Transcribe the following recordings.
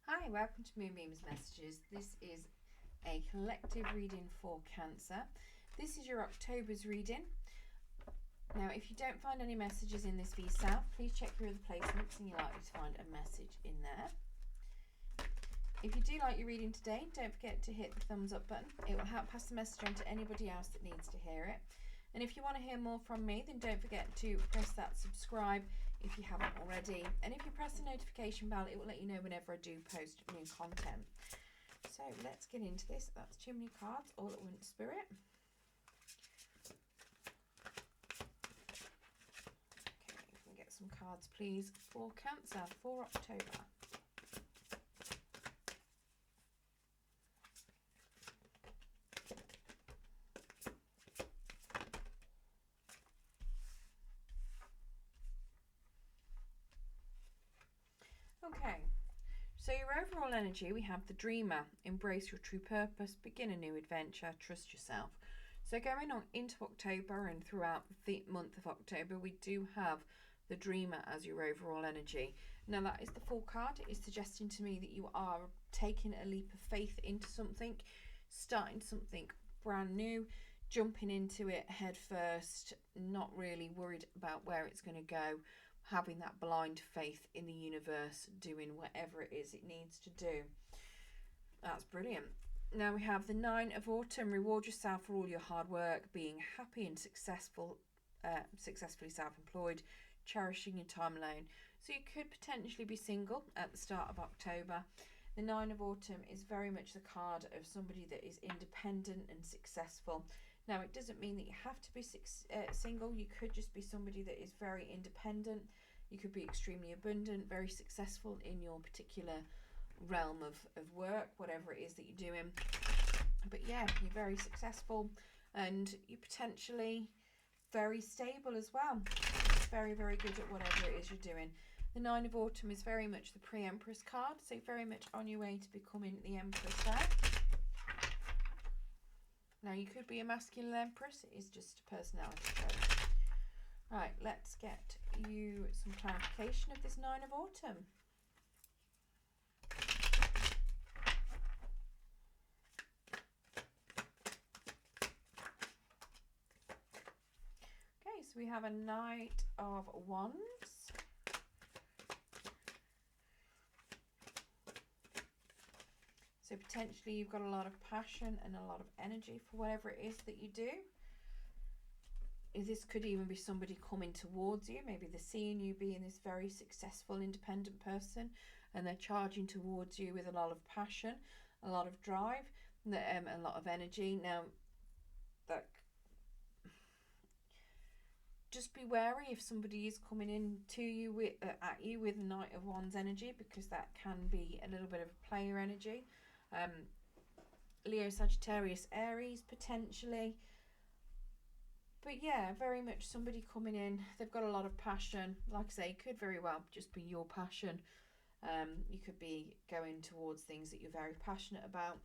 Hi, welcome to Moonbeam's Messages. This is a collective reading for Cancer. This is your October's reading. Now, if you don't find any messages in this for yourself, please check your other placements and you're likely to find a message in there. If you do like your reading today, don't forget to hit the thumbs up button. It will help pass the message on to anybody else that needs to hear it. And if you want to hear more from me, then don't forget to press that subscribe if you haven't already. And if you press the notification bell, it will let you know whenever I do post new content. So let's get into this. That's too many cards, all at once, Spirit. Okay, if we get some cards, please, for Cancer for October. Okay, so your overall energy, we have the Dreamer. Embrace your true purpose, begin a new adventure, trust yourself. So going on into October and throughout the month of October, we do have the Dreamer as your overall energy. Now that is the full card. It is suggesting to me that you are taking a leap of faith into something, starting something brand new, jumping into it head first, not really worried about where it's going to go, having that blind faith in the universe, doing whatever it is it needs to do. That's brilliant. Now we have the Nine of Autumn. Reward yourself for all your hard work, being happy and successfully self-employed, cherishing your time alone. So you could potentially be single at the start of October. The Nine of Autumn is very much the card of somebody that is independent and successful. Now, it doesn't mean that you have to be single. You could just be somebody that is very independent. You could be extremely abundant, very successful in your particular realm of work, whatever it is that you're doing. But yeah, you're very successful and you're potentially very stable as well. Very, very good at whatever it is you're doing. The Nine of Autumn is very much the pre-Empress card, so very much on your way to becoming the Empress there. Now, you could be a masculine Empress. It is just a personality trait. Right, let's get you some clarification of this Nine of Autumn. Okay, so we have a Knight of Wands. So potentially you've got a lot of passion and a lot of energy for whatever it is that you do. This could even be somebody coming towards you. Maybe they're seeing you being this very successful, independent person and they're charging towards you with a lot of passion, a lot of drive, a lot of energy. Now, that just be wary if somebody is coming in to you at you with Knight of Wands energy, because that can be a little bit of a player energy. Leo, Sagittarius, Aries potentially. But yeah, very much somebody coming in, they've got a lot of passion. Like I say, it could very well just be your passion. You could be going towards things that you're very passionate about.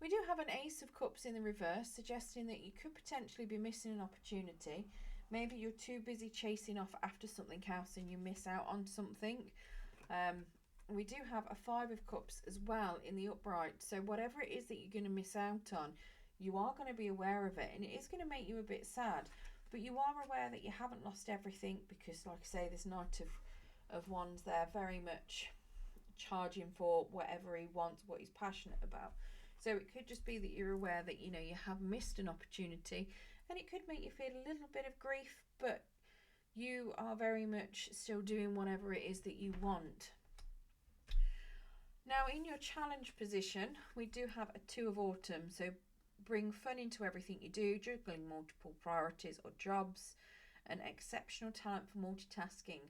We do have an Ace of Cups in the reverse, suggesting that you could potentially be missing an opportunity. Maybe you're too busy chasing off after something else and you miss out on something. We do have a Five of Cups as well in the upright. So whatever it is that you're going to miss out on, you are going to be aware of it. And it is going to make you a bit sad. But you are aware that you haven't lost everything, because like I say, this Knight of Wands there, very much charging for whatever he wants, what he's passionate about. So it could just be that you're aware that, you know, you have missed an opportunity. And it could make you feel a little bit of grief. But you are very much still doing whatever it is that you want. Now, in your challenge position, we do have a Two of Autumn. So bring fun into everything you do, juggling multiple priorities or jobs, an exceptional talent for multitasking.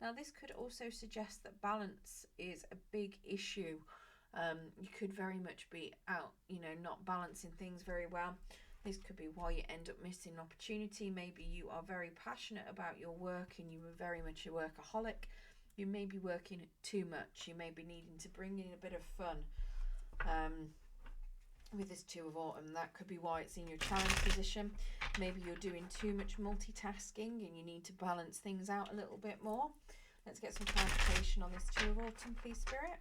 Now, this could also suggest that balance is a big issue. You could very much be out, not balancing things very well. This could be why you end up missing an opportunity. Maybe you are very passionate about your work and you are very much a workaholic. You may be working too much. You may be needing to bring in a bit of fun with this Two of Autumn. That could be why it's in your challenge position. Maybe you're doing too much multitasking and you need to balance things out a little bit more. Let's get some clarification on this Two of Autumn, please, Spirit.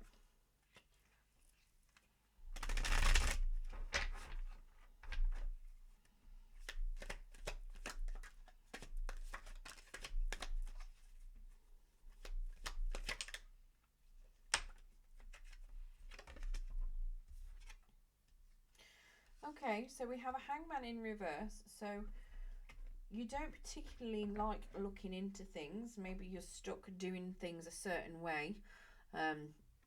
Okay, so we have a hangman in reverse. So you don't particularly like looking into things. Maybe you're stuck doing things a certain way.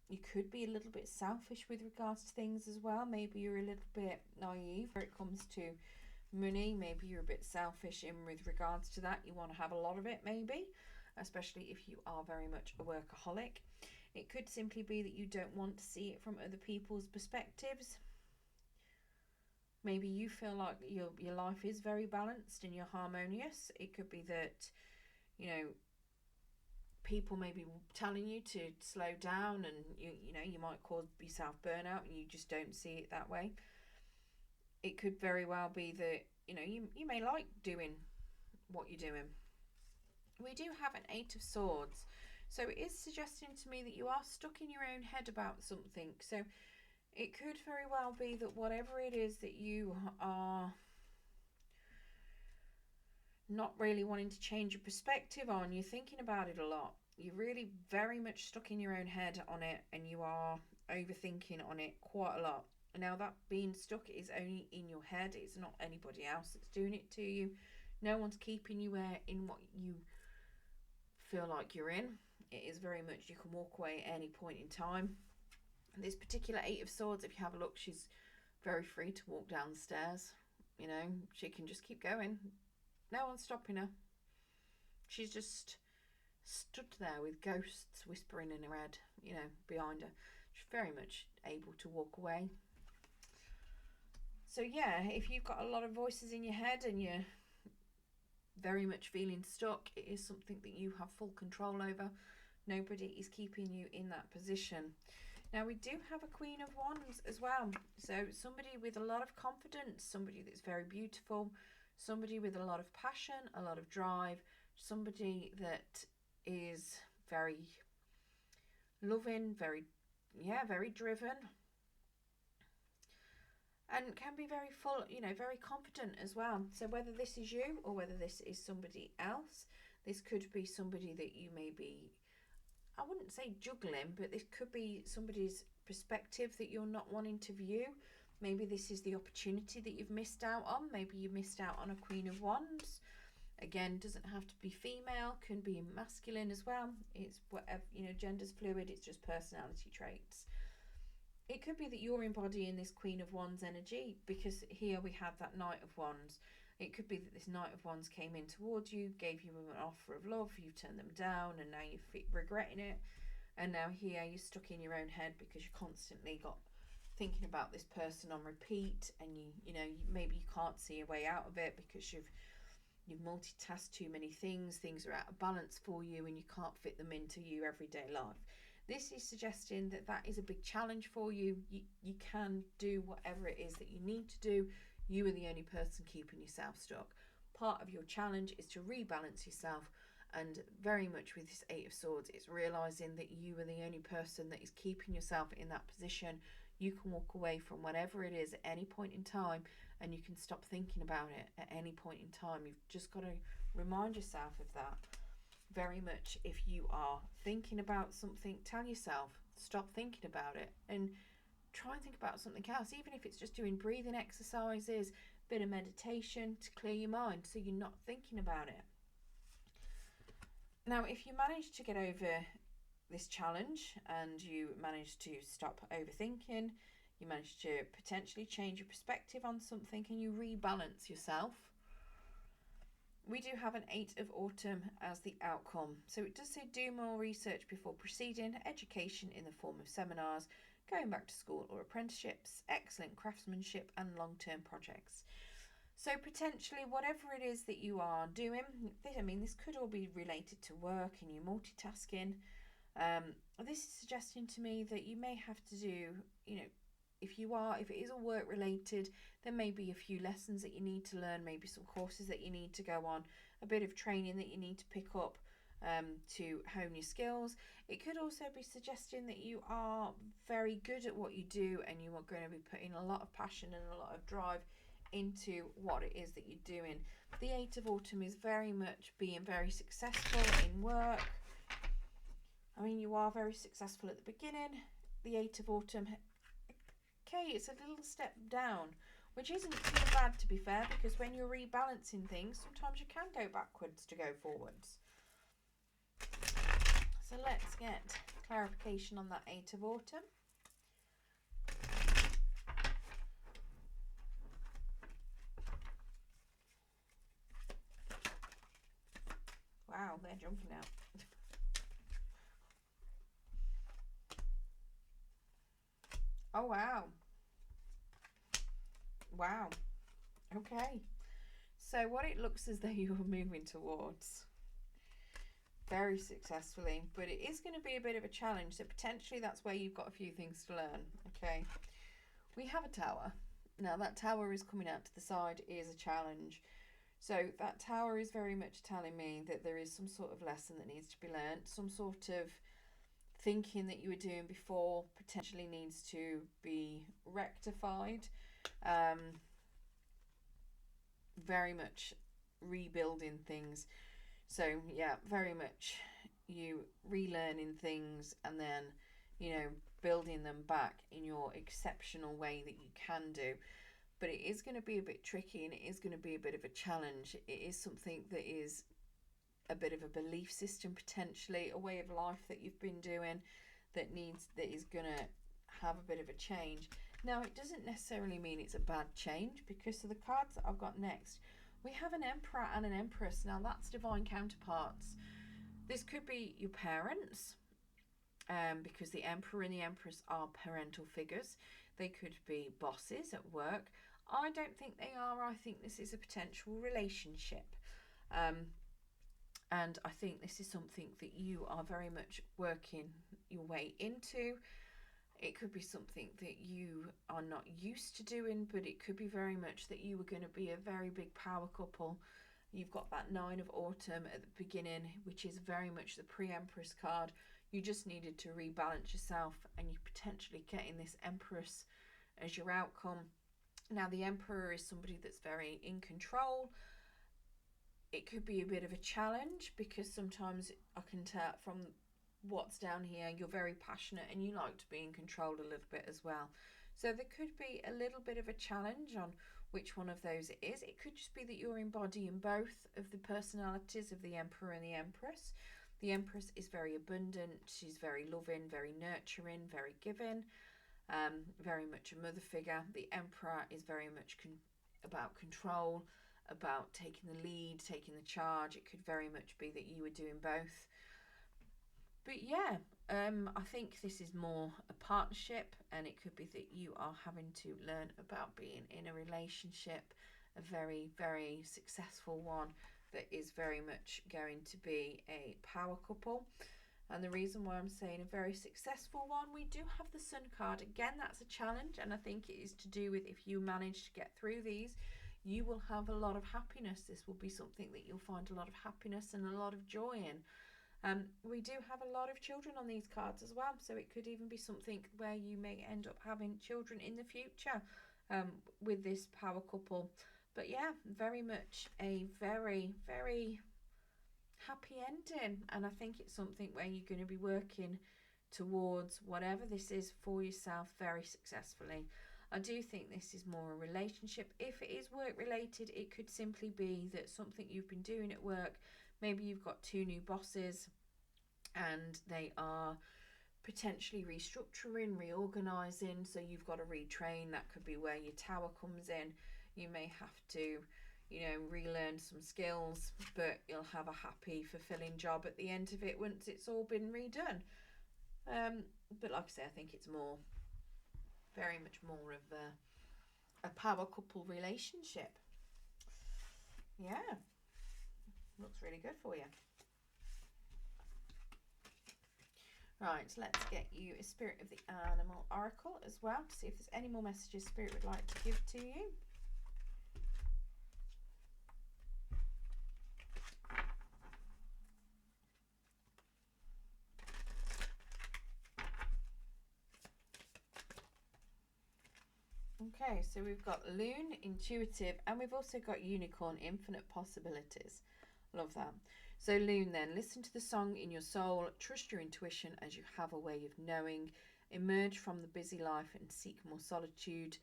You could be a little bit selfish with regards to things as well. Maybe you're a little bit naive when it comes to money. Maybe you're a bit selfish in with regards to that. You want to have a lot of it, maybe, especially if you are very much a workaholic. It could simply be that you don't want to see it from other people's perspectives. Maybe you feel like your life is very balanced and you're harmonious. It could be that, you know, people may be telling you to slow down, and you might cause yourself burnout and you just don't see it that way. It could very well be that, you may like doing what you're doing. We do have an 8 of Swords. So it is suggesting to me that you are stuck in your own head about something. So it could very well be that whatever it is that you are not really wanting to change your perspective on, you're thinking about it a lot. You're really very much stuck in your own head on it, and you are overthinking on it quite a lot. Now, that being stuck is only in your head. It's not anybody else that's doing it to you. No one's keeping you in what you feel like you're in. It is very much, you can walk away at any point in time. This particular 8 of Swords, if you have a look, she's very free to walk down the stairs. She can just keep going. No one's stopping her. She's just stood there with ghosts whispering in her head, behind her. She's very much able to walk away. So yeah, if you've got a lot of voices in your head and you're very much feeling stuck, it is something that you have full control over. Nobody is keeping you in that position. Now, we do have a Queen of Wands as well. So somebody with a lot of confidence, somebody that's very beautiful, somebody with a lot of passion, a lot of drive, somebody that is very loving, very driven, and can be very full, very confident as well. So whether this is you or whether this is somebody else, this could be somebody that you may be, I wouldn't say juggling, but this could be somebody's perspective that you're not wanting to view. Maybe this is the opportunity that you've missed out on. Maybe you missed out on a Queen of Wands. Again, doesn't have to be female, can be masculine as well. It's whatever, gender's fluid, it's just personality traits. It could be that you're embodying this Queen of Wands energy, because here we have that Knight of Wands. It could be that this Knight of Wands came in towards you, gave you an offer of love, you turned them down, and now you're regretting it. And now here you're stuck in your own head because you constantly got thinking about this person on repeat, and maybe you can't see a way out of it because you've multitasked too many things. Things are out of balance for you, and you can't fit them into your everyday life. This is suggesting that that is a big challenge for you. You can do whatever it is that you need to do. You are the only person keeping yourself stuck. Part of your challenge is to rebalance yourself, and very much with this 8 of Swords, it's realising that you are the only person that is keeping yourself in that position. You can walk away from whatever it is at any point in time, and you can stop thinking about it at any point in time. You've just got to remind yourself of that. Very much, if you are thinking about something, tell yourself, stop thinking about it and try and think about something else, even if it's just doing breathing exercises, bit of meditation to clear your mind so you're not thinking about it. Now, if you manage to get over this challenge and you manage to stop overthinking, you manage to potentially change your perspective on something, and you rebalance yourself, we do have an 8 of Autumn as the outcome. So it does say do more research before proceeding, education in the form of seminars, going back to school or apprenticeships, excellent craftsmanship and long-term projects. So potentially whatever it is that you are doing, this could all be related to work and you multitasking. This is suggesting to me that you may have to do, if it is all work related, there may be a few lessons that you need to learn, maybe some courses that you need to go on, a bit of training that you need to pick up to hone your skills. It could also be suggesting that you are very good at what you do, and you are going to be putting a lot of passion and a lot of drive into what it is that you're doing. The 8 of Autumn is very much being very successful in work. You are very successful at the beginning. The 8 of Autumn, okay, it's a little step down. which isn't too bad, to be fair, because when you're rebalancing things, sometimes you can go backwards to go forwards. So let's get clarification on that 8 of Autumn. Wow, they're jumping out. Oh, wow. Wow. Okay. So what it looks as though you're moving towards very successfully, but it is going to be a bit of a challenge. So potentially that's where you've got a few things to learn. Okay. We have a tower. Now that tower is coming out to the side, is a challenge. So that tower is very much telling me that there is some sort of lesson that needs to be learned, some sort of thinking that you were doing before potentially needs to be rectified. Very much rebuilding things. So yeah, very much you relearning things and then, you know, building them back in your exceptional way that you can do. But it is going to be a bit tricky and it is going to be a bit of a challenge. It is something that is a bit of a belief system, potentially a way of life that you've been doing that is going to have a bit of a change. Now, it doesn't necessarily mean it's a bad change, because of the cards that I've got next, we have an Emperor and an Empress. Now, that's divine counterparts. This could be your parents, because the Emperor and the Empress are parental figures. They could be bosses at work. I don't think they are. I think this is a potential relationship. And I think this is something that you are very much working your way into. It could be something that you are not used to doing, but it could be very much that you were going to be a very big power couple. You've got that 9 of Autumn at the beginning, which is very much the pre-Empress card. You just needed to rebalance yourself, and you're potentially getting this Empress as your outcome. Now, the Emperor is somebody that's very in control. It could be a bit of a challenge, because sometimes I can tell from what's down here, you're very passionate and you like to be in control a little bit as well. So there could be a little bit of a challenge on which one of those it is. It could just be that you're embodying both of the personalities of the Emperor and the Empress. The Empress is very abundant, she's very loving, very nurturing, very giving, very much a mother figure. The Emperor is very much about control, about taking the lead, taking the charge. It could very much be that you were doing both. But yeah, I think this is more a partnership, and it could be that you are having to learn about being in a relationship, a very, very successful one that is very much going to be a power couple. And the reason why I'm saying a very successful one, we do have the Sun card. Again, that's a challenge, and I think it is to do with if you manage to get through these, you will have a lot of happiness. This will be something that you'll find a lot of happiness and a lot of joy in. We do have a lot of children on these cards as well, so it could even be something where you may end up having children in the future with this power couple. But yeah, very much a very, very happy ending, and I think it's something where you're going to be working towards whatever this is for yourself very successfully. I do think this is more a relationship. If it is work related, it could simply be that something you've been doing at work, maybe you've got 2 new bosses and they are potentially restructuring, reorganizing, so you've got to retrain. That could be where your tower comes in. You may have to, you know, relearn some skills, but you'll have a happy, fulfilling job at the end of it once it's all been redone. But like I say, I think it's more, very much more of a power couple relationship. Yeah, looks really good for you. Right, let's get you a Spirit of the Animal Oracle as well, to see if there's any more messages Spirit would like to give to you. Okay, so we've got Loon, Intuitive, and we've also got Unicorn, Infinite Possibilities. Love that. So Loon then, listen to the song in your soul, trust your intuition as you have a way of knowing, emerge from the busy life and seek more solitude,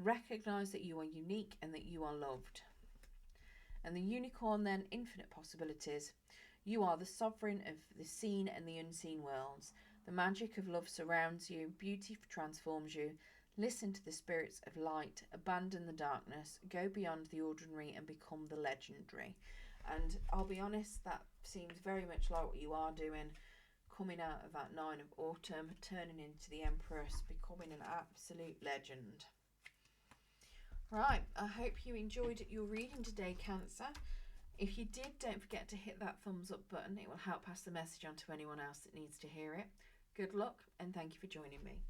Recognize that you are unique and that you are loved. And the unicorn then, infinite possibilities. You are the sovereign of the seen and the unseen worlds. The magic of love surrounds you, beauty transforms you. Listen to the spirits of light, abandon the darkness, go beyond the ordinary and become the legendary. And I'll be honest, that seems very much like what you are doing, coming out of that 9 of autumn, turning into the Empress, becoming an absolute legend. Right, I hope you enjoyed your reading today, Cancer. If you did, don't forget to hit that thumbs up button. It will help pass the message on to anyone else that needs to hear it. Good luck, and thank you for joining me.